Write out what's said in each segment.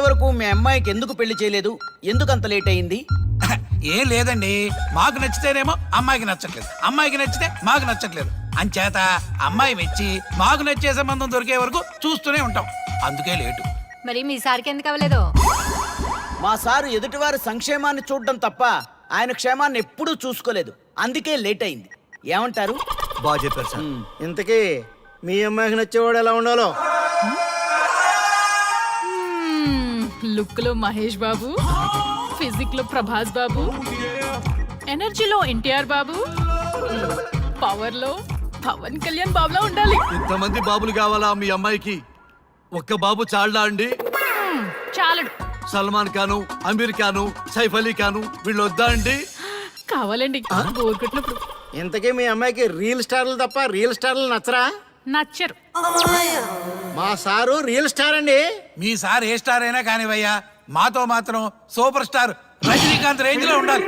వరకు మీ అమ్మాయికి ఎందుకు పెళ్లి చేయలేదు? ఎందుకు అంత లేట్ అయింది? ఏం లేదండి, మాకు నచ్చితేనేమో అమ్మాయికి నచ్చట్లేదు, అమ్మాయికి నచ్చితే మాకు నచ్చట్లేదు. అంచేత అమ్మాయి మెచ్చి మాకు నచ్చే సంబంధం దొరికే వరకు చూస్తూనే ఉంటాం. అందుకే లేటు. మరి మీ సార్కి ఎందుకు అవ్వలేదు? మా సారు ఎదుటివారి సంక్షేమాన్ని చూడడం తప్ప ఆయన క్షేమాన్ని ఎప్పుడూ చూసుకోలేదు. అందుకే లేట్ అయింది. ఏమంటారు? బాగా చెప్పారు సార్. ఇంతకీ మీ అమ్మాయికి నచ్చేవాడు ఎలా ఉండాలో? లుక్ లో మహేష్ బాబు, ఫిజిక్ లో ప్రభాస్ బాబు, ఎనర్జీలో ఎన్టీఆర్ బాబు, పవర్ లో పవన్ కళ్యాణ్ బాబులా ఉండాలి. ఇంతమంది బాబులు కావాలా మీ అమ్మాయికి? ఒక్క బాబు చాళ్ళా అండి? చాలడు. సల్మాన్ ఖాను, అమీర్ ఖాను, సైఫ్ అలీ ఖాను వీళ్ళు వద్దా అండి? కావాలండి బోర్ కొట్టినప్పుడు. ఇంతకీ మీ అమ్మాయికి రియల్ స్టార్లు తప్ప రియల్ స్టార్లు నచ్చరా? నచ్చరు. మా సారు రియల్ స్టార్ అండి. మీ సార్ ఏ స్టార్ అయినా కానివయ్యా, మాతో మాత్రం సూపర్ స్టార్ రజనీకాంత్ రేంజ్ లో ఉండాలి.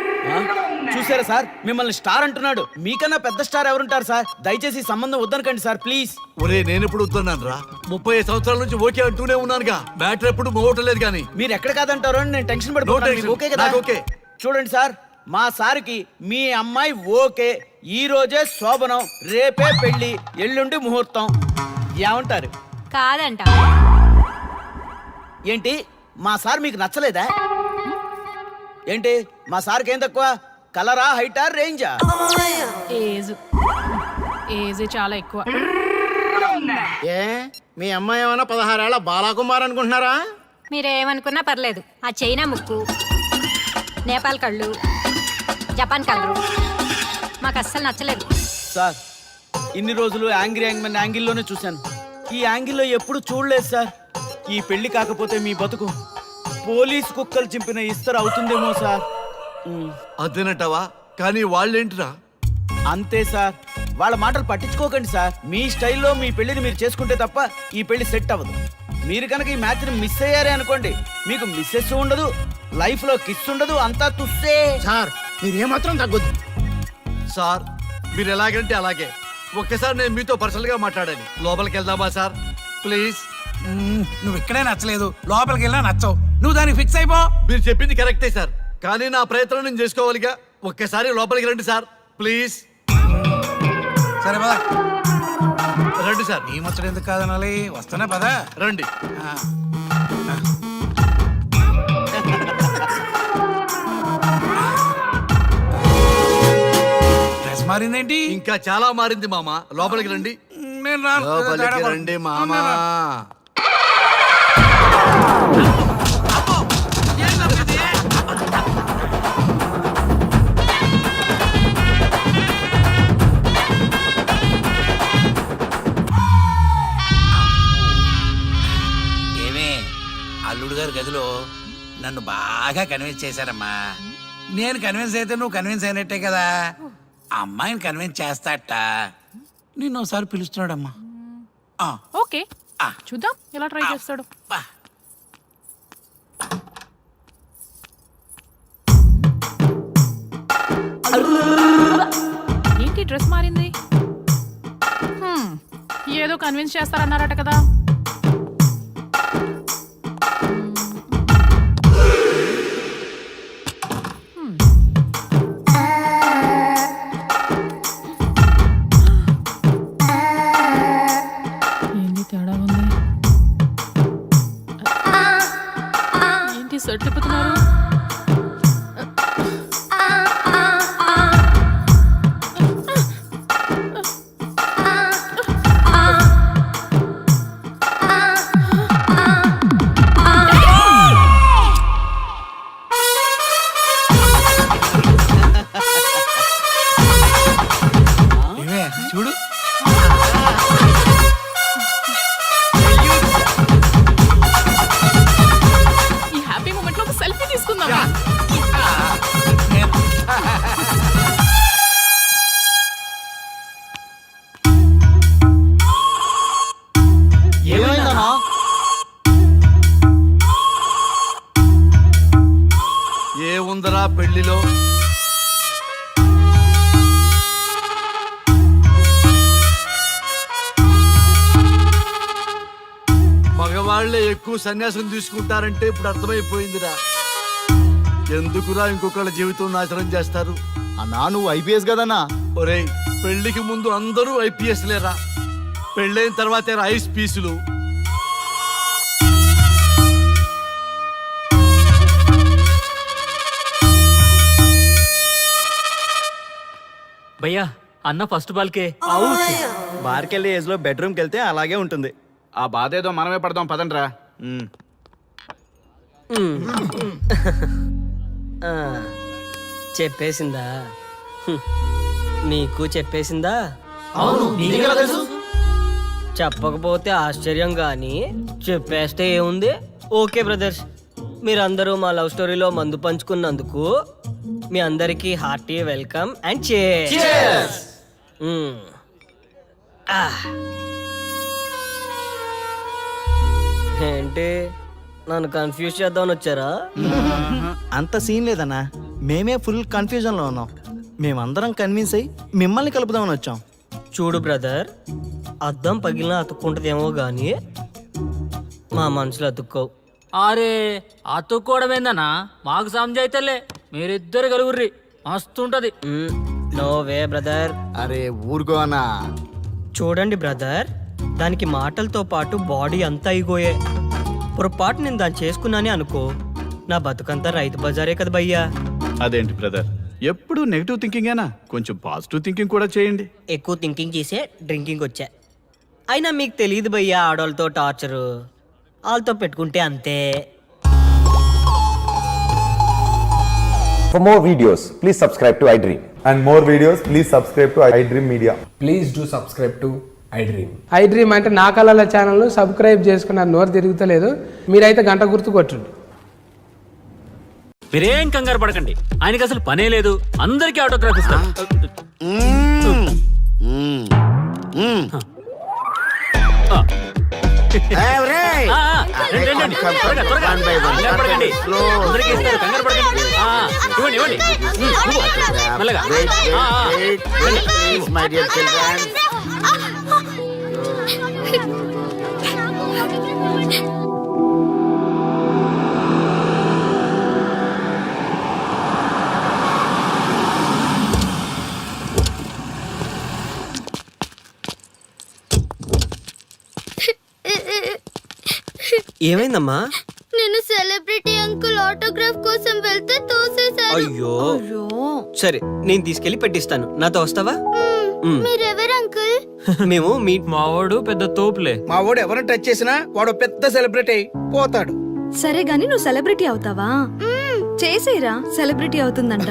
చూసారా సార్, మిమ్మల్ని స్టార్ అంటున్నాడు. మీకన్నా పెద్ద స్టార్ ఎవరుంటారు సార్? దయచేసి ఈ సంబంధం వద్దనకండి సార్, ప్లీజ్. ఒరే నేను ఇప్పుడు వస్తున్నాను రా. 35 సంవత్సరాల నుంచి ఓకే అంటూనే ఉన్నానుగా. బ్యాటర్ ఎప్పుడు మోగటలేదు కానీ. మీరు ఎక్కడ కాదంటారో అని నేను టెన్షన్ పడిపోతాను. ఓకే కదా? ఓకే. చూడండి సార్, మా సార్కి మీ అమ్మాయి ఓకే. ఈ రోజే శోభనం, రేపే పెళ్లి, ఎల్లుండి ముహూర్తం. ఏమంటారు? కాదంట. ఏంటి, మా సార్ మీకు నచ్చలేదా? ఏంటి, మా సార్కి ఏం తక్కువ? కలరా, హైటా, రేంజా? ఏజ్ చాలా ఎక్కువ. ఏ మీ అమ్మాయి ఏమైనా 16 ఏళ్ల బాలాకుమార్ అనుకుంటున్నారా? మీరేమనుకున్నా పర్లేదు. ఆ చైనా ముక్కు, నేపాల్ కళ్ళు, జపాన్ కళ్ళు మాకు అస్సలు నచ్చలేదు. సార్, ఇన్ని రోజులు యాంగ్రీ యాంగ్మెన్ యాంగిల్లోనే చూశాను. ఈ యాంగిల్లో ఎప్పుడు చూడలేదు సార్. ఈ పెళ్లి కాకపోతే మీ బతుకు పోలీస్ కుక్కలు చింపిన ఇస్తరు అవుతుందేమో సార్. అదేనటవా? కానీ వాళ్ళేంటిరా? అంతే సార్, వాళ్ళ మాటలు పట్టించుకోకండి సార్. మీ స్టైల్లో మీ పెళ్లిని మీరు చేసుకుంటే తప్ప ఈ పెళ్లి సెట్ అవ్వదు. మీరు కనుక ఈ మ్యాచ్ని మిస్ అయ్యారే అనుకోండి, మీకు మిస్సెస్ ఉండదు, లైఫ్ లో కిస్ ఉండదు, అంతా తుస్సే. సార్ మీరు ఏమాత్రం తగ్గొద్దు. సార్ మీరు ఎలాగంటే అలాగే. ఒక్కసారి నేను మీతో పర్సనల్ గా మాట్లాడాలి. లోపలికి వెళ్దామా సార్? ప్లీజ్. నువ్వు ఇక్కడే నచ్చలేదు, లోపలికి వెళ్ళినా నచ్చవు. నువ్వు దానికి ఫిక్స్ అయిపో. మీరు చెప్పింది కరెక్టే సార్, కానీ నా ప్రయత్నం నేను చేసుకోవాలిగా. ఒక్కసారి లోపలికి రండి సార్, ప్లీజ్. సరే పదా, రండి సార్. నీ ముచ్చట ఎందుకు కాదనాలి? వస్తానే పదా, రండి. డ్రెస్ మారిందేంటి? ఇంకా చాలా మారింది మామ. లోపలికి రండి. నేను రాను. లోపలికి రండి మామ. ఏమే, అల్లుడు గారి గదిలో నన్ను బాగా కన్విన్స్ చేశారమ్మా. నేను కన్విన్స్ అయితే నువ్వు కన్విన్స్ అయినట్టే కదా. అమ్మాయిని కన్విన్స్ చేస్తాట. నిన్ను ఒకసారి పిలుస్తున్నాడమ్మా. ఓకే, చూద్దాం ఎలా ట్రై చేస్తాడు. ఏంటి డ్రెస్ మారింది? ఏదో కన్విన్స్ చేస్తారన్నారట కదా. ఏంటి తేడా ఉంది? ఏంటి సెట్ తిప్పుతున్నారు? ఏమే చూడు. ఈ హ్యాపీ మూమెంట్ లో ఒక సెల్ఫీ తీసుకుందాం. ఏమైందన్నా? ఏముందరా పెళ్లిలో? మగవాళ్లే ఎక్కువ సన్యాసం తీసుకుంటారంటే ఇప్పుడు అర్థమైపోయిందిరా. ఎందుకురా ఇంకొకళ్ళ జీవితం నాశనం చేస్తారు? అన్నా నువ్వు ఐపీఎస్ కదన్నా. ఒరేయ్, పెళ్లికి ముందు అందరూ ఐపీఎస్ లేరా, పెళ్ళైన తర్వాతే ఐస్ పీసులు. భయ్యా అన్న ఫస్ట్ బాల్కే బార్కెళ్ళి ఏజ్ లో బెడ్రూమ్కి వెళ్తే అలాగే ఉంటుంది. ఆ బాధ ఏదో మనమే పడదాం పదండ్రా. చెప్పేసిందా? నీకు చెప్పేసిందా? చెప్పకపోతే ఆశ్చర్యం గాని చెప్పేస్తే ఏముంది? ఓకే బ్రదర్స్, మీరందరూ మా లవ్ స్టోరీలో మందు పంచుకున్నందుకు మీ అందరికీ హార్టీ వెల్కమ్ అండ్ చేర్స్. ఏంటి నన్ను కన్ఫ్యూజ్ చేద్దామని వచ్చారా? అంత సీన్ లేదన్నా, మేమే ఫుల్ కన్ఫ్యూజన్ లో ఉన్నాం. మేమందరం కన్విన్స్ అయ్యి మిమ్మల్ని కలుపుదామని వచ్చాం. చూడు బ్రదర్, అద్దం పగిలిన అతుక్కుంటదేమో గాని మా మనసులో అతుక్కోవు. అరే అతుక్కోవడమేందన్నా, మాకు సమజైతేలే, మీరిద్దరు కలుగుర్రి మస్తుంటది. No way brother. అరే ఊరుకో అన్నా. చూడండి బ్రదర్, దానికి మాటలతో పాటు బాడీ అంతా అయిపోయే. పొరపాటు నేను దాన్ని చేసుకున్నానే అనుకో, నా బతుకంతా రైతు బజారే కదా భయ్యా. అదేంటి బ్రదర్, ఎప్పుడు నెగిటివ్ థింకింగేనా? కొంచెం పాజిటివ్ థింకింగ్ కూడా చేయండి. ఎక్కువ థింకింగ్ చేసే డ్రింకింగ్ వచ్చా. అయినా మీకు తెలియదు భయ్యా ఆడవాళ్ళతో టార్చరు. వాళ్ళతో పెట్టుకుంటే అంతే. For more videos, please subscribe to iDream. And more videos, please subscribe to iDream Media. Please do subscribe to iDream. iDream అంటే నా కళల ఛానల్ను సబ్స్క్రైబ్ చేసుకున్న నోరు తిరుగుతలేదు. మీరైతే గంట గుర్తు కొట్టండి. మీరేం కంగారు పడకండి, ఆయనకి అసలు పనే లేదు, అందరికీ ఆటోగ్రాఫ్ ఇస్తాం. అందరికీ ఇస్తారు, కంగారు పడకండి. ఇవ్వండి ఇవ్వండి, మెల్లగా. ఏమైందమ్మా? నేను సెలబ్రిటీ అంకుల్ ఆటోగ్రాఫ్ కోసం వెళ్తే తోసేశారు. అయ్యో, సరే నేను తీసుకెళ్లి పెట్టిస్తాను. నాతో వస్తావా? మీరెవరు అంకుల్? మేము మీ మావాడు పెద్ద తోపులే. మా వాడు ఎవరిని టచ్ చేసినా వాడు పెద్ద సెలబ్రిటీ పోతాడు. సరే గాని నువ్వు సెలబ్రిటీ అవుతావా? చేసేరా, సెలబ్రిటీ అవుతుందంట.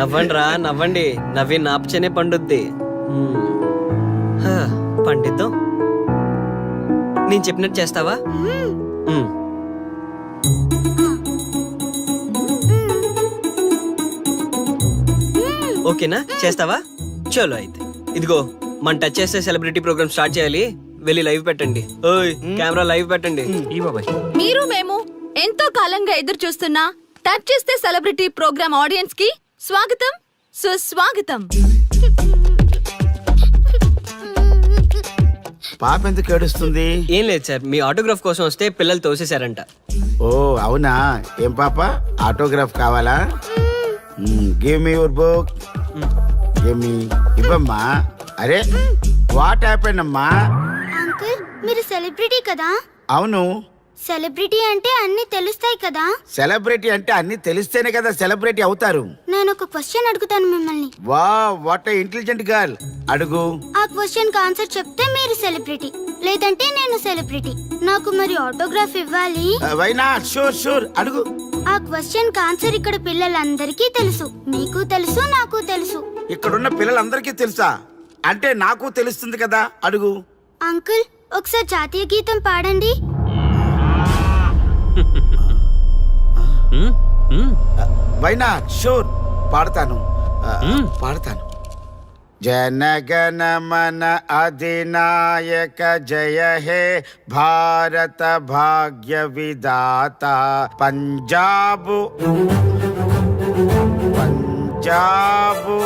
నవ్వండిరా నవ్వండి, నవ్వి నాపచనే పండుద్ది. పండిద్దాం. నేను చెప్పినట్టు చేస్తావా? ఓకేనా, చేస్తావా? చలో అయితే ఇదిగో, మన టచ్ చేస్తే సెలబ్రిటీ ప్రోగ్రామ్ స్టార్ట్ చేయాలి. వెళ్ళి లైవ్ పెట్టండి. ఓయ్ కెమెరా లైవ్ పెట్టండి. ఈ బాబాయ్, మీరు మేము ఎంతో కాలంగా ఎదురు చూస్తున్న టచ్ చేస్తే సెలబ్రిటీ ప్రోగ్రామ్ ఆడియన్స్ కి స్వాగతం, సుస్వాగతం. పాప ఎందుకు ఏడుస్తుంది? ఏం లేదు సార్, మీ ఆటోగ్రాఫ్ కోసం వస్తే పిల్లలు తోసేశారంట. ఓ అవునా? ఏం పాప, ఆటోగ్రాఫ్ కావాలా? Give me your book. Give me. ఇవ్వమ్మా. అరే వాట్ హ్యాపెండ్ అమ్మా? అంకుల్ మీరు సెలబ్రిటీ కదా? అవును. సెలబ్రిటీ అంటే అన్ని తెలుస్తాయి కదా? సెలబ్రిటీ అంటే అన్ని తెలిస్తేనే కదా సెలబ్రిటీ అవుతారు. నేను ఒక క్వశ్చన్ అడుగుతాను మిమ్మల్ని. వా వాట్ ఏ ఇంటెలిజెంట్ గర్ల్. అడుగు. ఆ క్వశ్చన్ కి ఆన్సర్ చెప్తే మీరు సెలబ్రిటీ, లేదంటే నేను సెలబ్రిటీ. నాకు మరి ఆటోగ్రాఫ్ ఇవ్వాలి. Why not? షూర్ షూర్, అడుగు. ఆ క్వశ్చన్ కి ఆన్సర్ ఇక్కడ పిల్లలందరికీ తెలుసు, మీకు తెలుసు, నాకు తెలుసు. ఇక్కడున్న పిల్లలందరికీ తెలుసా? అంటే నాకు తెలుస్తుంది కదా. అడుగు. అంకుల్ ఒకసారి జాతీయ గీతం పాడండి. Why not? షూర్, పాడతాను. పాడతాను. జనగణ మన అధినాయక జయ హే భారత భాగ్య విధాత. Punjab Punjab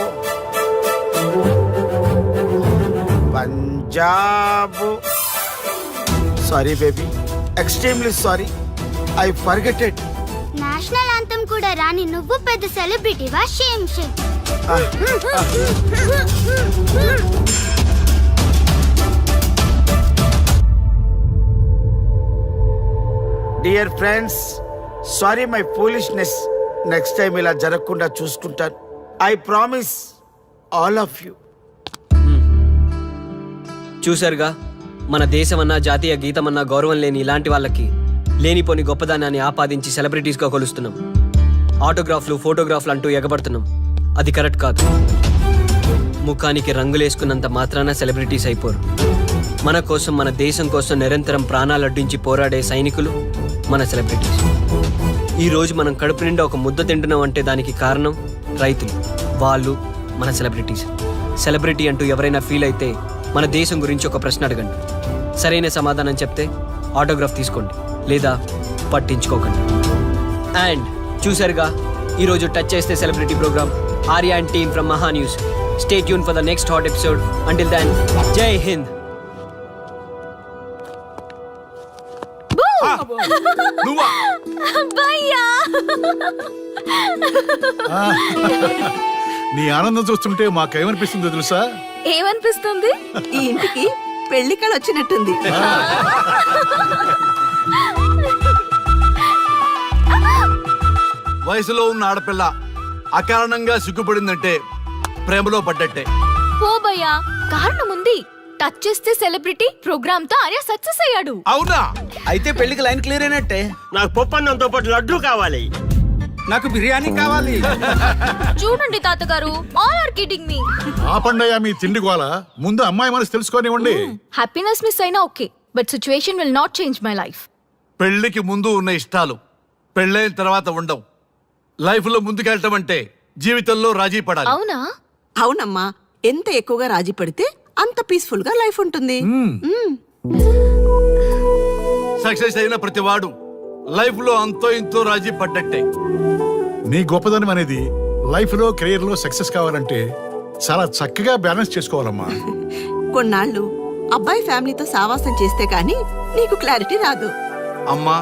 Punjab sorry baby, extremely sorry, I forgeted. National anthem కూడా రాని నువ్వు పెద్ద సెలబ్రిటీవా? Shame shame. Dear friends, sorry my foolishness. Next time ఇలా జరగకుండా చూసుకుంటాను. I promise all of you. చూసారుగా, మన దేశమన్నా జాతీయ గీతమన్నా గౌరవం లేని ఇలాంటి వాళ్ళకి లేనిపోని గొప్పదానాన్ని ఆపాదించి సెలబ్రిటీస్గా కొలుస్తున్నాం. ఆటోగ్రాఫ్లు, ఫోటోగ్రాఫ్లు అంటూ ఎగబడుతున్నాం. అది కరెక్ట్ కాదు. ముఖానికి రంగులేసుకున్నంత మాత్రాన సెలబ్రిటీస్ అయిపోరు. మన కోసం, మన దేశం కోసం నిరంతరం ప్రాణాలు అడ్డించి పోరాడే సైనికులు మన సెలబ్రిటీస్. ఈ రోజు మనం కడుపు నిండా ఒక ముద్ద తింటున్నాం అంటే దానికి కారణం రైతులు. వాళ్ళు మన సెలబ్రిటీస్. సెలబ్రిటీ అంటూ ఎవరైనా ఫీల్ అయితే మన దేశం గురించి ఒక ప్రశ్న అడగండి. సరైన సమాధానం చెప్తే ఆటోగ్రాఫ్ తీసుకోండి, లేదా పట్టించుకోకండి. అండ్ చూసారుగా, ఈరోజు టచ్ చేస్తే celebrity program Arya and team from Maha news. Stay tune for the next hot episode. Until then, జై హింద్. నీ ఆనందం చూస్తుంటే మాకేమనిపిస్తుందో తెలుసా? ఏమనిపిస్తుంది? ఈ ఇంటికి పెళ్లి కళ వచ్చినట్టుంది. వయసులో ఉన్న ఆడపిల్ల అకారణంగా సిగ్గుపడిందంటే ప్రేమలో పడ్డట్టే. ఓ భయ్యా, కారణం ఉంది. టచ్ చేస్తే సెలబ్రిటీ ప్రోగ్రామ్ తో ఆర్య సక్సెస్ అయ్యాడు. అవునా? అయితే పెళ్లికి లైన్ క్లియర్ అయినట్టే. నాకు పప్పన్నంతో పాటు లడ్డు కావాలి. నాకు బిర్యానీ కావాలి. చూడండి తాతగారు, ఆల్ ఆర్ కిడింగ్ మీ. ఆపండయ్యా మీ తిండి గోల. ముందు అమ్మాయి మనసు తెలుసుకోనివ్వండి. హ్యాపీనెస్ మిస్ అయినా okay, but situation will not change my life. పెళ్లికి ముందు ఉన్న ఇష్టాలు పెళ్ళైన తర్వాత ఉండవు. లైఫ్ లో ముందుకెళ్ళటం అంటే జీవితంలో రాజీ పడాలి. అవునా? అవునమ్మా, ఎంత ఎక్కువగా రాజీ పడితే అంత పీస్ఫుల్ గా లైఫ్ ఉంటుంది. సక్సెస్ అయిన ప్రతి వాడు లైఫ్ లో అంతో ఇంతో రాజీ పడ్డట్టే. నీ గొప్పదనం అనేది లైఫ్ లో, కెరీర్ లో సక్సెస్ కావాలంటే చాలా చక్కగా బ్యాలెన్స్ చేసుకోవాలమ్మా. కొన్నాళ్ళు అబ్బాయి ఫ్యామిలీతో సావాసం చేస్తే గానీ నీకు క్లారిటీ రాదు. అమ్మా,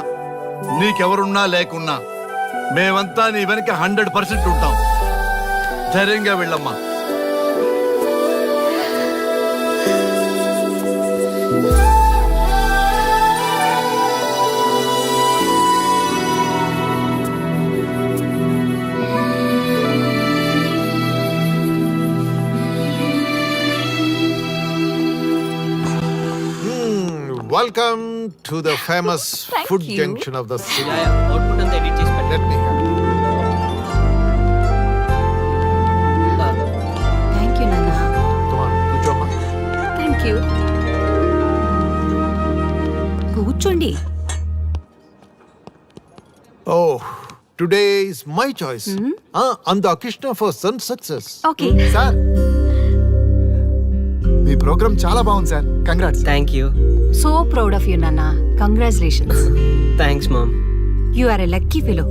నీకెవరున్నా లేకున్నా మేమంతా నీ వెనక 100% ఉంటాం. ధైర్యంగా వెళ్ళమ్మా. Welcome to the famous food junction of the city. Output అంతా ఎడిట్ చేసి పెట్టండి. Let me hear. Thank you నాన్న. Come on, కూర్చోమ్మా. Thank you. కూర్చోండి. Oh, today is my choice. And the Krishna for son success. Okay. Sir, మీ program చాలా బాగుంది sir. Congrats. Thank you. So proud of you నాన్న. Congratulations. Thanks mom. You are a lucky fellow.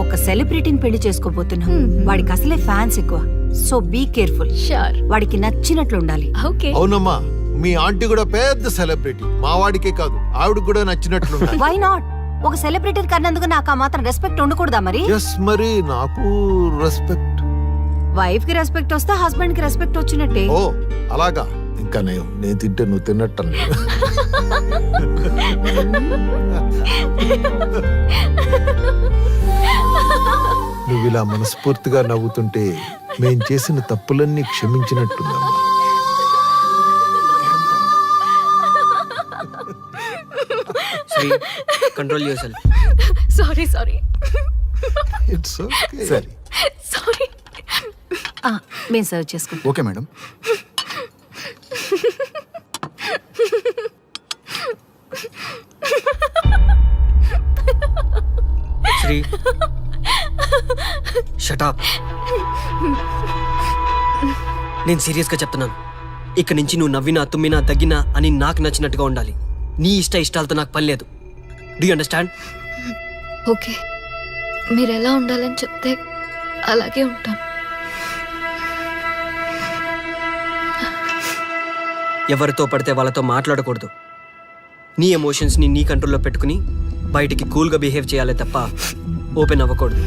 ఒక సెలబ్రిటీని పెళ్లి చేసుకోబోతున్నాం. వాడికి అసలే ఫ్యాన్స్ ఎక్కువ. So be careful. షూర్. వాడికి నచ్చినట్లు ఉండాలి. ఓకే. అవునమ్మా, మీ ఆంటీ కూడా పెద్ద సెలబ్రిటీ. మా వాడికే కాదు, ఆవిడ కూడా నచ్చినట్లు వై నాట్? ఒక సెలబ్రిటీని కన్నందుకు నాకు ఆ మాత్రం రెస్పెక్ట్ ఉండకూడదా మరి? ఎస్, మరి నాకు రెస్పెక్ట్. వైఫ్ కి రెస్పెక్ట్ వస్తే హస్బెండ్ కి రెస్పెక్ట్ వచ్చినట్టే. ఓ అలాగా. ఇంకా నేను తింటే నువ్వు తిన్నట్టు. నువ్వు ఇలా మనస్ఫూర్తిగా నవ్వుతుంటే మేం చేసిన తప్పులన్నీ క్షమించినట్టుందమ్మా. Sri, control your sorry sorry it's okay. సరే, సారీ. మేము సర్వ్ చేసుకుంటాం. Okay madam. శ్రీ, షటాప్. నేను సీరియస్గా చెప్తున్నాను. ఇక నుంచి నువ్వు నవ్వినా, తుమ్మినా, దగ్గినా అని నాకు నచ్చినట్టుగా ఉండాలి. నీ ఇష్టాలతో నాకు పని లేదు. Do you understand? ఓకే, మీరు ఎలా ఉండాలని చెప్తే అలాగే ఉంటాను. ఎవరితో పడితే వాళ్ళతో మాట్లాడకూడదు. నీ ఎమోషన్స్ని నీ కంట్రోల్లో పెట్టుకుని బయటికి కూల్గా బిహేవ్ చేయాలి తప్ప ఓపెన్ అవ్వకూడదు.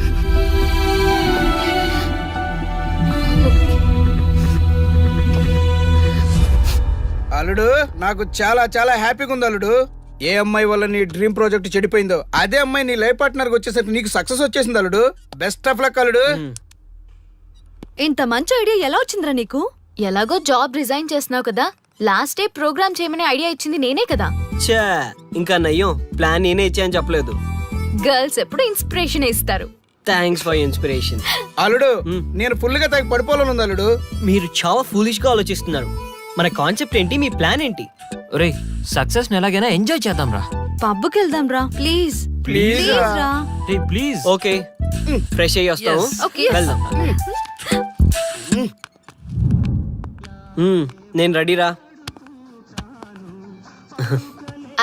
అల్లుడు నాకు చాలా చాలా హ్యాపీగా ఉంది అల్లుడు. ఏ అమ్మాయి వల్ల నీ డ్రీమ్ ప్రాజెక్ట్ చెడిపోయిందో అదే అమ్మాయి నీ లైఫ్ పార్ట్నర్ వచ్చేసరికి నీకు సక్సెస్ వచ్చేసింది అల్లుడు. బెస్ట్ ఆఫ్ లక్ అల్లుడు. ఇంత మంచి ఐడియా ఎలా వచ్చిందిరా నీకు? ఎలాగో జాబ్ రిజైన్ చేస్తున్నావు కదా, లాస్ట్ డే ప్రోగ్రామ్ చేయమనే ఐడియా ఇచ్చింది నేనే కదా. చా ఇంకా నయ్యం, ప్లాన్ నేనే ఇచ్చాయని చెప్పలేదు. గర్ల్స్ ఎప్పుడు ఇన్స్పిరేషన్ ఇస్తారు. Thanks for inspiration. అల్లుడు నేను ఫుల్ గా తగ్గ పడిపోవాలని ఉంది అల్లుడు. మీరు చాలా ఫూలిష్ గా ఆలోచిస్తున్నారు. మన కాన్సెప్ట్ ఏంటి, మీ ప్లాన్ ఏంటి? ఒరేయ్ సక్సెస్ ని ఎలాగైనా ఎంజాయ్ చేద్దాం రా. పబ్కి వెళ్దాం రా ప్లీజ్. ప్లీజ్ రా. రే ప్లీజ్. ఓకే ఫ్రెష్ అయ్యి వస్తాము. Okay. వెళ్దాం. నేను రెడీరా.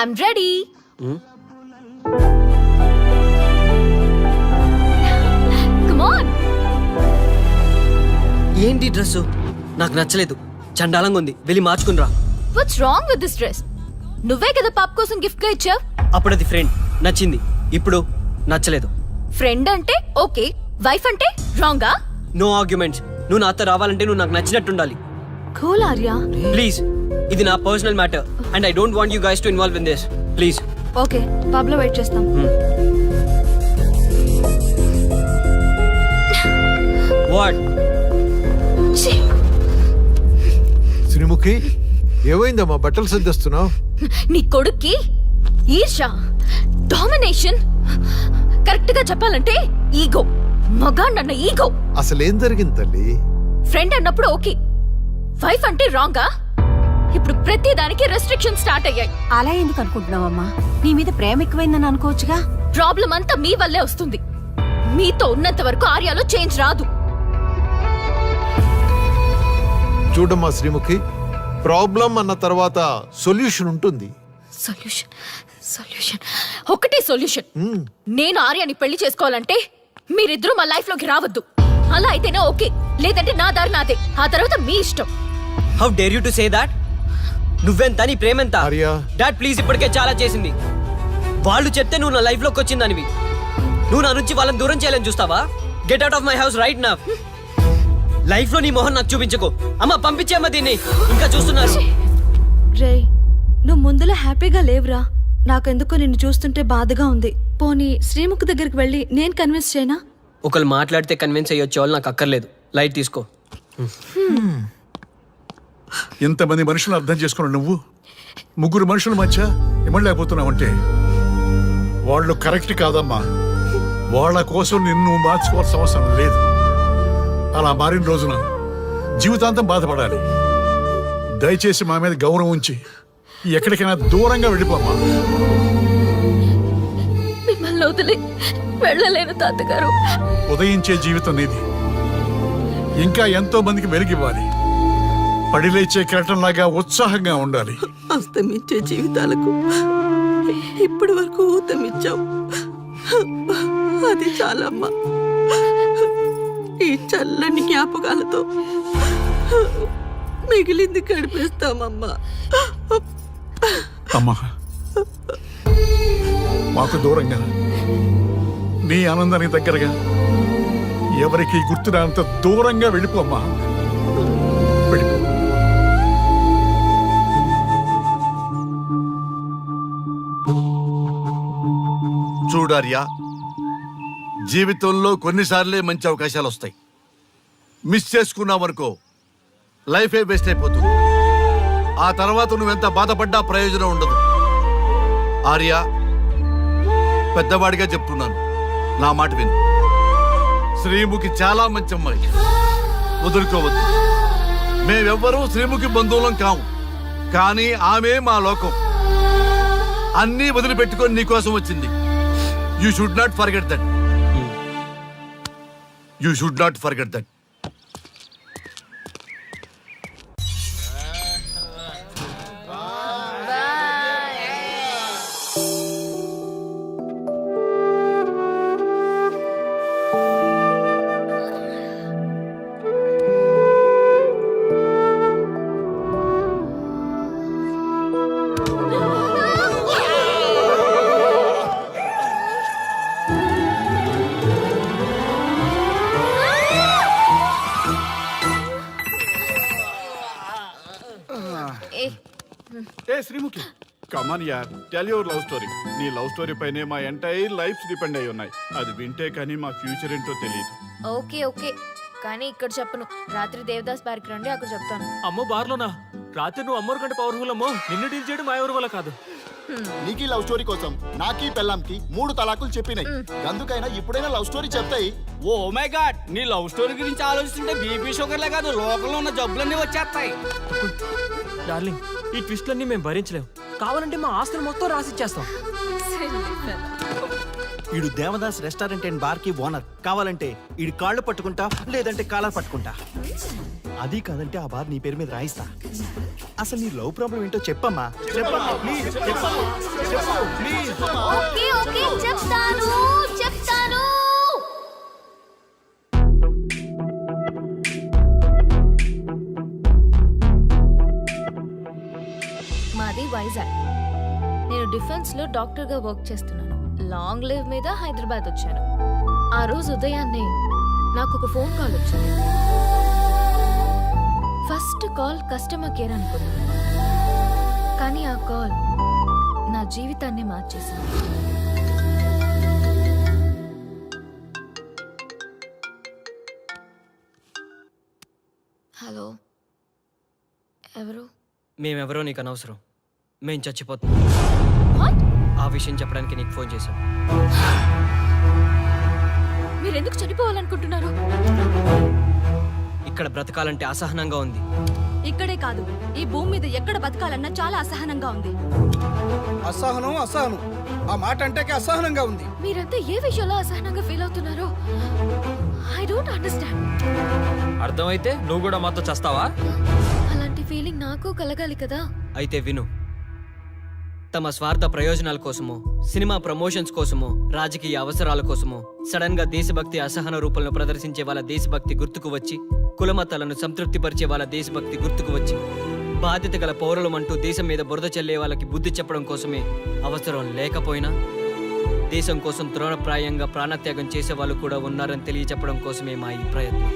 I'm ready. Come on. ఏంటి డ్రెస్ నాకు నచ్చలేదు, చండాలంగా ఉంది, వెళ్ళి మార్చుకునిరా. What's wrong with this dress? నువ్వే కదా పాప్ కోసం గిఫ్ట్ గా ఇచ్చావు. అప్పుడు అది ఫ్రెండ్ నచ్చింది, ఇప్పుడు నచ్చలేదు. ఫ్రెండ్ అంటే ఓకే, వైఫ్ అంటే రాంగా? No arguments. నువ్వు నాతో రావాలంటే నువ్వు నాకు నచ్చినట్టు ఉండాలి. కూల్ ఆర్యా. ప్లీజ్, ఇది నా personal matter and I don't want you guys to involve in this. Please. Okay pub లో వెయిట్ చేస్తాం. వాట్? శ్రీముఖి ఏమైందమ్మా బట్టలు సర్దిస్తున్నావు? నీ కొడుక్కి ఈర్ష, డామినేషన్, కరెక్ట్ గా చెప్పాలంటే ఈగో. మగాండన్న ఈగో. అసలేం జరిగింది తల్లి? ఫ్రెండ్ అన్నప్పుడు ఓకే, వైఫ్ అంటే రాంగా? ఇప్పుడు ప్రతి దానికి రెస్ట్రిక్షన్ స్టార్ట్ అయ్యాయి. అలా ఎందుకు అనుకుంటున్నావమ్మా? నీ మీద ప్రేమ ఎక్కువైందని అనుకోవచ్చుగా. ప్రాబ్లం అంతా మీ వల్లే వస్తుంది. మీతో ఉన్నంత వరకు ఆర్యాలో చేంజ్ రాదు. చూడమ్మా శ్రీముఖి, ప్రాబ్లం అన్న తర్వాత సొల్యూషన్ ఉంటుంది. సొల్యూషన్ సొల్యూషన్ ఒకటే సొల్యూషన్. నేను ఆర్యాని పెళ్లి చేసుకోవాలంటే మీరిద్దరూ మా లైఫ్ లోకి రావద్దు. అలా అయితేనే ఓకే, లేదంటే నా దారి నాదే. ఆ తర్వాత మీ ఇష్టం. How dare you to say that? నువ్వెంత, నీ ప్రేమెంత? ఆర్యా డాడ్ ప్లీజ్, ఇప్పటికే చాలా చేసింది. వాళ్ళు చెప్తే నువ్వు నా లైఫ్ లోకి వచ్చిందనివి. నువ్వు నా నుంచి వాళ్ళని దూరం చేయాలని చూస్తావా? Get out of my house right now. Life లో నీ మొహం నాకు చూపించకు. అమ్మ పంపించేమ్మా దీన్ని, ఇంకా చూస్తున్నారు. రే నువ్వు ముందులో హ్యాపీగా లేవురా. నాకెందుకో నిన్ను చూస్తుంటే బాధగా ఉంది. పోనీ శ్రీముఖ్ దగ్గరికి వెళ్ళి నేను కన్విన్స్ చేయనా? ఒకళ్ళు మాట్లాడితే కన్విన్స్ అయ్యొచ్చే వాళ్ళు నాకు అక్కర్లేదు. లైట్ తీసుకో. ఎంతమంది మనుషులు అర్థం చేసుకున్నావు నువ్వు? ముగ్గురు మనుషుల మధ్య ఇమ్మలేకపోతున్నావంటే వాళ్ళు కరెక్ట్ కాదమ్మా. వాళ్ళ కోసం నిన్ను మార్చుకోవాల్సిన అవసరం లేదు. అలా మారిన రోజున జీవితాంతం బాధపడాలి. దయచేసి మా మీద గౌరవం ఉంచి ఎక్కడికైనా దూరంగా వెళ్ళిపోమ్మా. మిమ్మల్ని వదిలి వెళ్ళలేను తాతగారు. ఉదయించే జీవితం నీది. ఇంకా ఎంతో మందికి వెలుగివ్వాలి. పడిలేచే కెరటంలాగా ఉత్సాహంగా ఉండాలి. అస్తమించే జీవితాలకు ఇప్పటి వరకు ఊతమిచ్చావు. అది చాలమ్మా. ఈ చల్లని జ్ఞాపకాలతో మిగిలింది గడిపేస్తామమ్మా. అమ్మా, మాకు దూరంగా, నీ ఆనందానికి దగ్గరగా, ఎవరికి గుర్తురానంత దూరంగా వెళ్ళిపోమ్మా. వెళ్ళిపో. చూడార్యా, జీవితంలో కొన్నిసార్లే మంచి అవకాశాలు వస్తాయి. మిస్ చేసుకున్నావనుకో లైఫే వేస్ట్ అయిపోతుంది. ఆ తర్వాత నువ్వెంత బాధపడ్డా ప్రయోజనం ఉండదు. ఆర్య, పెద్దవాడిగా చెప్తున్నాను, నా మాట విను. శ్రీముఖి చాలా మంచి అమ్మాయి, వదులుకోవద్దు. మేమెవ్వరూ శ్రీముఖి బంధువులం కాము, కానీ ఆమె మా లోకం. అన్నీ వదిలిపెట్టుకొని నీకోసం వచ్చింది. You should not forget that. You should not forget that. Sreemukhi come on యార్ టెల్ యువర్ లవ్ స్టోరీ. నీ లవ్ స్టోరీ పైనే మా ఎంటైర్ లైఫ్ డిపెండ్ అయి ఉన్నాయి. అది వింటే కానీ మా ఫ్యూచర్ ఏంటో తెలియదు. ఓకే ఓకే, కానీ ఇక్కడ చెప్పను. రాత్రి దేవదాస్ పార్క్ రండి, అక్కడ చెప్తాను. అమ్మో బార్లోనా? రాత్రి నువ్వు అమ్మోరు కంటే పవర్ఫుల్ అమ్మో. నిన్ను డీల్ చేయడం మా ఎవరి వల్ల కాదు. నీకీ లవ్ స్టోరీ కోసం నాకీ పెళ్ళాంకి 3 తలాకులు చెప్పినాయి. అందుకైనా ఇప్పుడైనా లవ్ స్టోరీ చెప్తాయి. ఓ మై గాడ్, నీ లవ్ స్టోరీ గురించి ఆలోచిస్తుంటే బీపీ షుగర్లే కాదు లోకంలో ఉన్న జబ్బులన్నీ వచ్చేస్తాయి. డార్లింగ్, ఈ ట్విస్ట్లన్నీ మేము భరించలేము. కావాలంటే మా ఆస్తులు మొత్తం రాసిచ్చేస్తాం. ఈడు దేవదాస్ రెస్టారెంట్ అండ్ బార్ కి ఓనర్. కావాలంటే ఈడు కాళ్ళు పట్టుకుంటా, లేదంటే కాలర్ పట్టుకుంటా. అది కాదంటే ఆ బార్ నీ పేరు మీద రాయిస్తా. అసలు నీ లవ్ ప్రాబ్లం ఏంటో చెప్పమ్మా. చెప్పమ్మా ప్లీజ్, చెప్పమ్మా, చెప్పు ప్లీజ్. ఓకే ఓకే, చెప్తాను చెప్తాను. మాది వైజాగ్. నేను డిఫెన్స్ లో డాక్టర్ గా వర్క్ చేస్తున్నాను. లాంగ్ లివ్ మీద హైదరాబాద్ వచ్చాను. ఆ రోజు ఉదయాన్నే నాకు ఒక ఫోన్ కాల్ వచ్చింది. ఫస్ట్ కాల్ కస్టమర్ కేర్ అనుకున్నాను, కానీ ఆ కాల్ నా జీవితాన్ని మార్చేసింది. హలో, ఎవరు? మేమెవరో నీకు అనవసరం. మేం చచ్చిపోతాం. ఆ విషయం చెప్పడానికి నీకు ఫోన్ చేశాం. మీరెందుకు చనిపోవాలనుకుంటున్నారు? ఇక్కడ బ్రతకాలంటే అసహనంగా ఉంది. ఇక్కడే కాదు, ఈ భూమి మీద ఎక్కడ బతకాలన్నా చాలా అసహనంగా ఉంది. అసహనం అసహనం, ఆ మాట అంటే అసహనంగా ఉంది. మీరంతా ఏ విషయంలో అసహనంగా ఫీల్ అవుతున్నారో ఐ డోంట్ అండర్స్టాండ్. అర్థమైతే నువ్వు కూడా మాతో చేస్తావా? అలాంటి ఫీలింగ్ నాకు కలగాలి కదా. అయితే విను. తమ స్వార్థ ప్రయోజనాల కోసమో, సినిమా ప్రమోషన్స్ కోసమో, రాజకీయ అవసరాల కోసమో సడన్ గా దేశభక్తి అసహన రూపంలో ప్రదర్శించే వాళ్ళ దేశభక్తి గుర్తుకు వచ్చి, కులమతాలను సంతృప్తిపరిచే వాళ్ళ దేశభక్తి గుర్తుకు వచ్చి, బాధ్యత గల పౌరులమంటూ దేశం మీద బురద చల్లే వాళ్ళకి బుద్ధి చెప్పడం కోసమే, అవసరం లేకపోయినా దేశం కోసం ద్రోణప్రాయంగా ప్రాణత్యాగం చేసే వాళ్ళు కూడా ఉన్నారని తెలియచెప్పడం కోసమే మా ఈ ప్రయత్నం.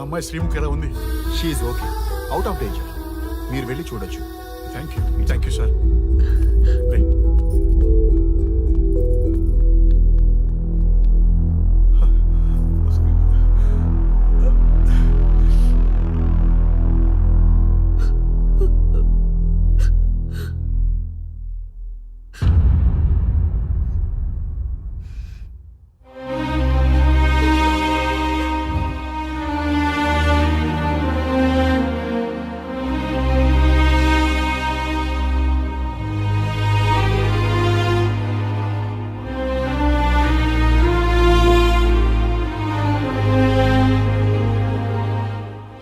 అమ్మాయి శ్రీముఖి ఎలా ఉంది? She's okay, out of danger. మీరు వెళ్ళి చూడొచ్చు. Thank you sir.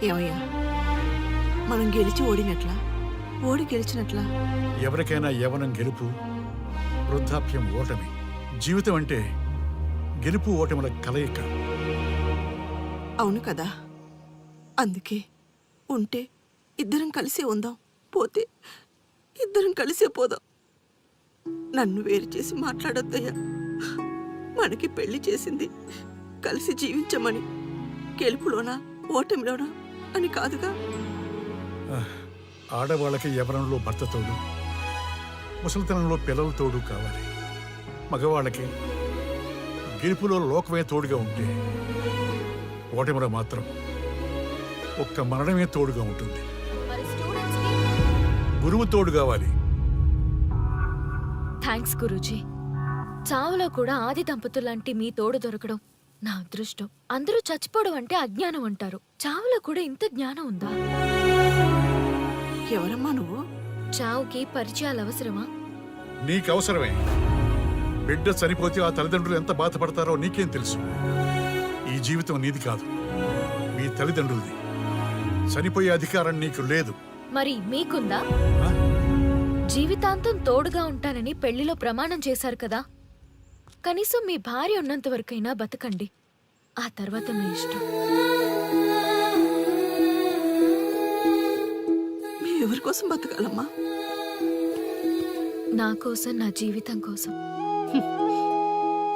ఏమయ్యా, మనం గెలిచి ఓడినట్లా, ఓడి గెలిచినట్లా? ఎవరికైనా యవ్వనం గెలుపు, వృద్ధాప్యం ఓటమి. జీవితం అంటే గెలుపు ఓటముల కలయిక. అవును కదా, అందుకే ఉంటే ఇద్దరం కలిసే ఉందాం, పోతే ఇద్దరం కలిసే పోదాం. నన్ను వేరు చేసి మాట్లాడొద్దయ్యా. మనకి పెళ్లి చేసింది కలిసి జీవించమని, గెలుపులోనా ఓటమిలోనా అని కాదుగా. ఆడవాళ్ళకి యవ్వనంలో భర్త తోడు, ముసలితనంలో పిల్లల తోడు కావాలి. మగవాళ్ళకి గెలుపులో లోకమే తోడుగా ఉంటే, ఓటమిలో మాత్రం ఒక్క మరణమే తోడుగా ఉంటుంది. గురువు తోడు కావాలి. థ్యాంక్స్ గురూజీ. చావులో కూడా ఆది దంపతులంటే మీ తోడు దొరకడం నా అదృష్టం. అందరూ చచ్చిపోవడం అంటే అజ్ఞానం అంటారు, చావులో కూడా ఇంత జ్ఞానం ఉందా? ఎవరమ్మా నువ్వు? చావుకి పరిచయాలు అవసరమా? నీకు అవసరమే. బిడ్డ చనిపోతే ఆ తల్లిదండ్రులు ఎంత బాధపడతారో నీకేం తెలుసు? జీవితం నీది కాదు, మీ తల్లిదండ్రులది. చనిపోయే అధికారం నీకు లేదు. మరి మీకుందా? జీవితాంతం తోడుగా ఉంటానని పెళ్లిలో ప్రమాణం చేశారు కదా, కనీసం మీ భార్య ఉన్నంత వరకైనా బతకండి. ఆ తర్వాత మీ ఇష్టం. ఎవరి కోసం బతకాలమ్మా? నా కోసం, నా జీవితం కోసం.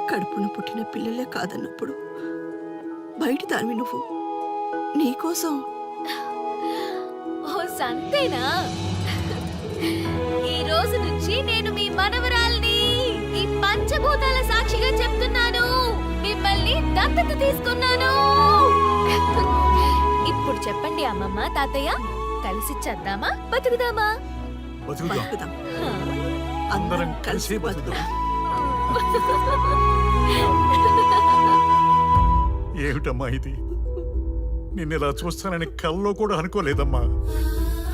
కడుపున పుట్టిన పిల్లలే కాదన్నప్పుడు బయట దానివి నువ్వు నీకోసం. ఓ సంతేనా? ఈ రోజు నుంచి నేను మీ మనవరాల్ని. ఈ పంచభూతాల సాక్షిగా చెప్తున్నాను, మిమ్మల్ని దత్తత తీసుకున్నాను. ఇప్పుడు చెప్పండి అమ్మమ్మ, తాతయ్య, కలిసి చేద్దామా, బతుకుదామా? బతుకుదాం, అందరం కలిసి బతుకుదాం. ఏమిటమ్మా ఇది? నిన్నెలా చూస్తానని కల్లో కూడా అనుకోలేదమ్మా.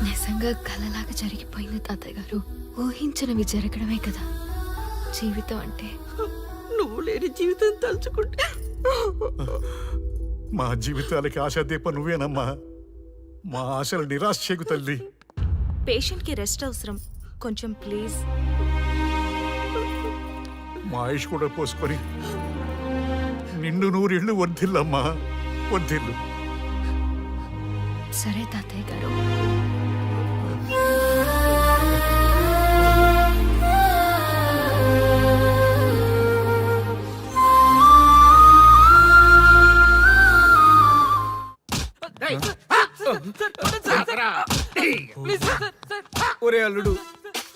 నిజంగా కలలాగా జరిగిపోయింది తాతయ్య గారు. ఊహించినవి జరగడమే కదా జీవితం అంటే. నువ్వు లేని జీవితం తలుచుకుంటే మా జీవితాలకి ఆశాదీప నువ్వేనమ్మా. మా ఆశలు నిరాశ చేయకు తల్లి. పేషెంట్ కి రెస్ట్ అవసరం, కొంచెం ప్లీజ్. మా ఆయుష్ కూడా పోసుకొని నిండు నూరేళ్లు వర్ధిల్లమ్మా, వర్ధిల్లు. సరే తాతయ్య గారు. ఒరే అల్లుడు,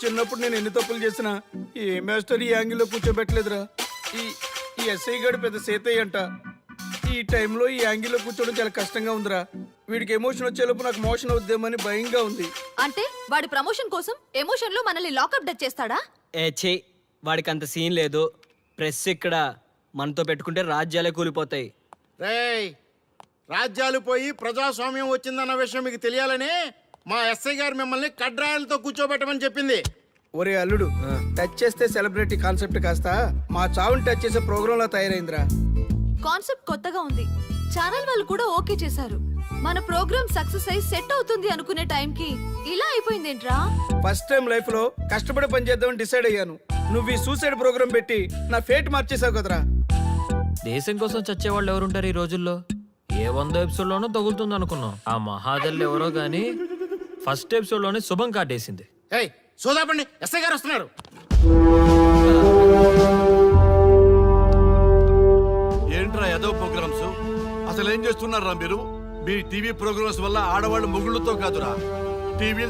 చిన్నప్పుడు నేను ఎన్ని తప్పులు చేసినా ఏ మాస్టర్ ఈ యాంగిల్లో కూర్చోబెట్టలేదురా. ఈ ఎస్ఐ గడు పెద్ద సేతయ్య అంట. ఈ టైంలో ఈ యాంగిల్లో కూర్చోవడం చాలా కష్టంగా ఉందిరా. వీడికి ఎమోషన్ వచ్చేలోపు నాకు మోషన్ అవుద్దేమని భయంగా ఉంది. అంటే వాడి ప్రమోషన్ కోసం ఎమోషన్ లో మనల్ని లాకప్ డెత్ చేస్తాడా? ఛీ, వాడికి అంత సీన్ లేదు. ప్రెస్ ఇక్కడ మనతో పెట్టుకుంటే రాజ్యాలే కూలిపోతాయి. రేయ్, రాజ్యాలు పోయి ప్రజాస్వామ్యం వచ్చిందన్న విషయం మీకు తెలియాలని మా ఎస్ఐ గారు మిమ్మల్ని కడ్రాయలతో కూర్చోబెట్టమని చెప్పింది. ఒరే అల్లుడు, టచ్ చేస్తే సెలబ్రిటీ కాన్సెప్ట్ కాస్త మా చావుని టచ్ చేసే ప్రోగ్రామ్ లా తయారైందిరా. కాన్సెప్ట్ కొత్తగా ఉంది, ఛానల్ వాళ్ళు కూడా ఓకే చేశారు. మన ప్రోగ్రామ్ సక్సెస్ అయి సెట్ అవుతుంది అనుకునే టైంకి ఇలా అయిపోయిందేంట్రా? ఫస్ట్ టైం లైఫ్ లో కష్టపడి పని చేద్దామని డిసైడ్ అయ్యాను. నువ్వు ఈ సూసైడ్ ప్రోగ్రామ్ పెట్టి నా ఫేట్ మార్చేసావు కదరా. దేశం కోసం చచ్చేవాళ్ళు ఎవరుంటారు ఈ రోజుల్లో? ఏ 100 ఎపిసోడ్లోనో తగులుతుంది అనుకున్నాం. ఆ మహాదల్ ఎవరో గానీ ఫస్ట్ ఎపిసోడ్లోనే శుభం కార్డేసింది. ఏయ్, సోదాపండి, ఎస్ఐ గారు వస్తున్నారు. ఏంట్రా ఏదో ప్రోగ్రామ్స్? అసలు ఏం చేస్తున్నారా మీరు? మీ టీవీ ప్రోగ్రామ్స్ వల్ల ఆడవాళ్ళు మొగుళ్ళతో కాదురా, టీవీ